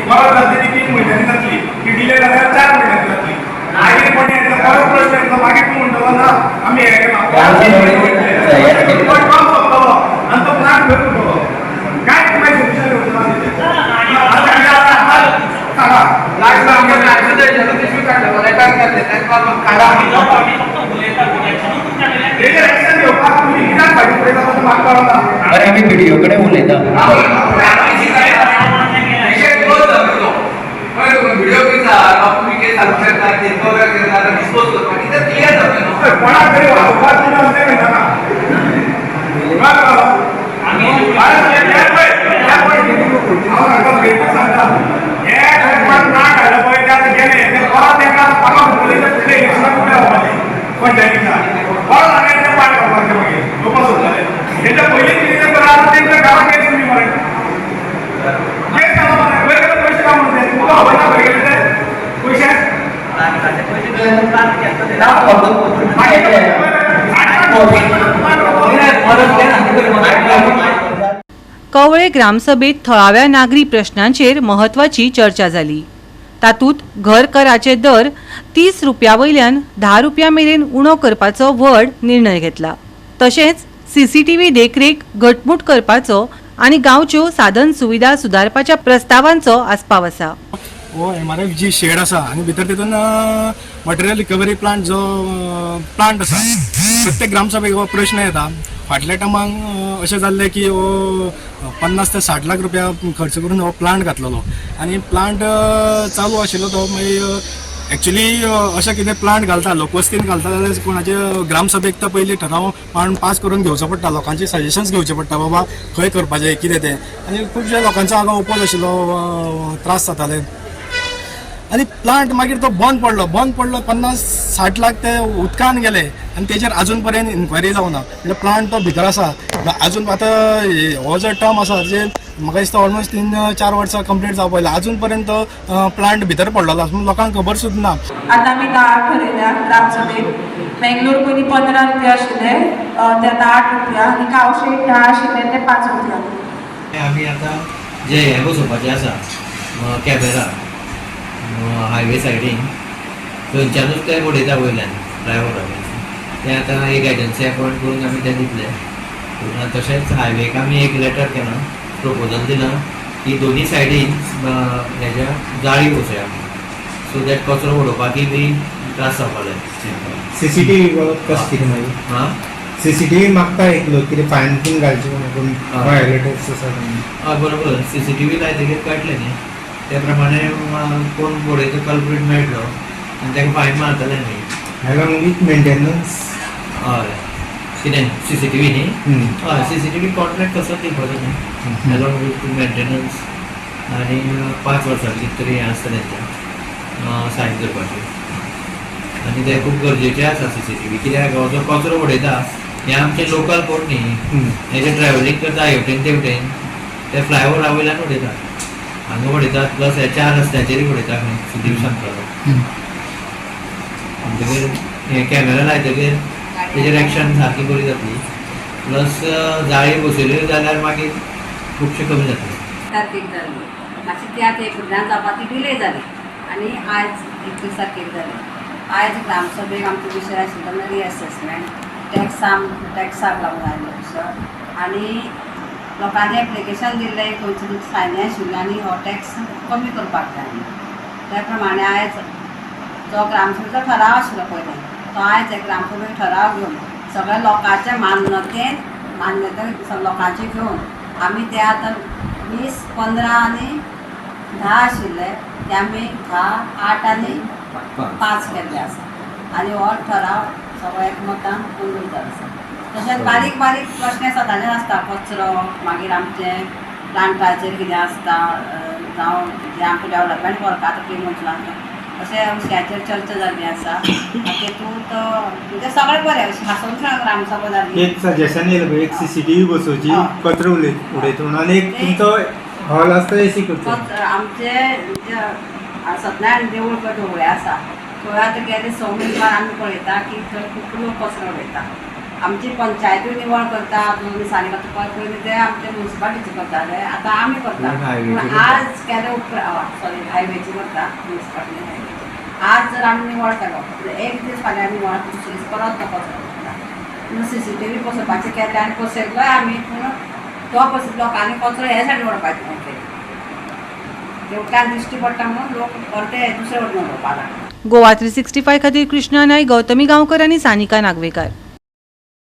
परत जातली 3 महिन्यांनी जातली ती डिले जाल्यार 4 महिन्यांनी जातली मागीर कोणी येता परत प्रश्न येता मागीर तूं म्हणटलो ना आमी हे केला आनी तो प्लान घेवन उठलो काय तुमकां सोल्युशन येवचें सांगा लागला आमच्या राज्याचे जनतेशी काढले वलेटार काढले त्यांना काढा तेजे ऍक्शन घेवपाक तुमी कित्याक फाटी पडयता तो म्हाका कळना अरे आमी व्हिडिओ कडेन उलयता व्हिडिओ घेता आपण विकेट चालू करता ते कव्हर करता डिस्पोज करता किती क्लियर जातं कोणाक तरी वाचपाक दिना अशें म्हणटा ना आमी सांगता हे पण ना घालप पळय ते आतां गेले ते परत तेका पावस उलयता ते एकशे रुपया जावपाचे पंचायतीच्या परत हांवें ते पाड करपाचे मागीर लोक सोदताले तेच्या पयलीं कितें करा तेंच्या गांवांत केस तुमी मरे केस घाला मरे खंय गेले पयशे काम म्हणते तुका खबर ना खंय गेले ते पयशे कवळे ग्रामसभेत थळाव्या नागरी प्रश्नांचेर महत्वाची चर्चा जाली। तातूंत घर कराचे दर 30 रुपया वयल्यान 10 रुपया मेरेन उणो करपाचो व्हड निर्णय घेतला। तशेंच सीसीटीव्ही देखरेख घटमूट करपाचो आनी गांवच्यो साधन सुविधा सुदारपाच्या प्रस्तावांचो आस्पाव आसा। हो MRF जी शेड आसा आनी भितर तितून मटेरियल रिकवरी प्लांट जो प्लांट आसा प्रत्येक ग्रामसभेक हो प्रश्न येता फाटल्या टायमाक अशें जाल्लें की हो 50 ते 60 लाख रुपया खर्च करून हो प्लांट घातलेलो आनी प्लांट चालू आशिल्लो तो मागीर एक्चुअली अशें कितें प्लांट घालता लोकवस्तीन घालता जाल्यार कोणाचे ग्रामसभेक तो पयलीं ठराव पास करून घेवचो पडटा लोकांचे सजेशन्स घेवचे पडटा बाबा खंय करपाचें कितें तें आनी खुबशे लोकांचो हांगा ओपोज आशिल्लो त्रास जाताले आनी प्लांट मागीर तो बंद पडलो 50-60 लाख ते उदकान गेले आनी तेजेर अजून पर्यंत इन्क्वायरी जावना म्हणजे प्लांट तो भितर आसा अजून आतां हो जो टर्म आसा जे म्हाका दिसता ऑलमोस्ट 3-4 वर्सां कंप्लीट जावपाक पडला अजून पर्यंत प्लांट भितर पडलेलो आसा लोकांक खबर सुद्दां ना। आतां आमी 10 ठरयल्या ग्रामसभेक बेंगलोर पयलीं 15 रुपया आशिल्ले ते आतां 8 रुपया आनी कावशे 10 आशिल्ले ते 5 रुपया। आमी आतां जे हे बसोवपाचें आसा कॅमेरा हायवे सायडीन थंयच्यानूच ते उडयता वयल्यान ड्रायव्हर ते आतां एक एजन्सी अपॉयंट करून आमी ते दितले तशेंच हायवेक आमी एक लेटर केला प्रपोजल दिला की दोनी सायडीन हेज्या जाळी बसोवया सो दॅट कचरो उडोवपाकय बी त्रास जावपा जाय। सीसीटीव्ही कशें कितें मागीर सीसीटीव्ही मागता एक लोक कितें फायन बीन घालचे कोण वायोलेटर्स आसा बरोबर सीसीटीव्ही लायतकीर कळटलें न्ही त्या प्रमाणे कोण उडयता कल्प्रीट मेळटलो आनी ताका फायन मारतले न्ही अलॉंग वीथ मेंटेनन्स। हय कितें सीसीटीव्ही न्ही हय सीसीटीव्ही कॉन्ट्रॅक्ट कसो दिवपाचो न्ही अलॉंग वीथ मेंटेनन्स आनी 5 वर्सां कितें तरी हें आसता तेंचें सायन करपाचें आनी ते खूब गरजेचें आसा सीसीटीव्ही कित्याक हो जो कचरो उडयता हे आमचे लोकल कोण न्ही हे जे ट्रॅव्हलिंग करता हेवटेन तेवटेन ते फ्लायओव्हरा वयल्यान उडयता हांगा उडयतात प्लस हे 4 रस्त्याचेरूय उडयता खंय सुदीप सांगतालो म्हणटकीर हे कॅमेरा लायतकीर तेजेर एक्शन सारकी बरी जातली प्लस जाळी बसयल्यो जाल्यार मागीर खुबशें कमी जातलें। तारखेक जाली मातशी ती आतां 1 जावपाक ती डिले जाली आनी आयज 21 तारखेक जाली। आयज ग्रामसभेक आमचो विशय आशिल्लो रिएसेसमेंट टॅक्साक लागून आयिल्लो विशय आनी लोकांनी एप्लिकेशन दिल्लें खंयची फायनी आशिल्ली आनी हो टॅक्स कमी करपाक जाय त्या प्रमाणे आयज जो ग्रामसभेचो ठराव आशिल्लो पयलीं तो आयज एक ग्रामसभेक ठराव घेवन सगळ्या लोकांच्या मान्यते लोकांचे घेवन आमी ते आतां 20, 15 आनी 10 आशिल्ले ते आमी 10, 8 आनी 5 केल्ले आसा आनी हो ठराव सगळो एकमतान मंजूर जालो आसा। तशेंच बारीक बारीक प्रश्न सदांच आसता कचरो मागीर आमचे प्लांटाचेर कितें आसता जावं जे आमचे डेवलपमेंट वर्क आतां पी मंचलांचो अशें विशयाचेर चर्चा जाल्ली आसा तातूंत म्हणजे सगळें बरें अशें हांसून ग्रामसभा जाल्ली। एक सजेशन येयलें एक सीसीटीव्ही बसोवची कचरो उडयता म्हणून आनी एक तुमचो हॉल आसता एसी करचो आमचे सत्यनारायण देवूळ पळय ढवळे आसा थंय आतां गेले 6 म्हयने आमी पळयता की थंय खूब लोक कचरो उडयता आमची पंचायतूय निवळ करता दिसांनी तुका पयलीं ते आमचे म्युन्सिपालिटीचे करताले आतां आमी करता पूण आज केले उपरांत सॉरी हायवेची करता म्युन्सिपालिटी हायवेची आज जर आमी निवळ केलो जाल्यार एक दीस फाल्यां निवळ दुसरे दीस परत तो कचरो पूण CCTV बसोवपाचें केलें आनी बसयलोय आमी पूण तो बसयलो लोकांनी कचरो हे सायडीन उडोवपाचें ते उदकान दिश्टी पडटा म्हणून लोक परते दुसरे वटेन उडोवपाक लागले. गोवा 365 खातीर कृष्णा नायक, गौतमी गांवकर आनी सानिका नागवेकार.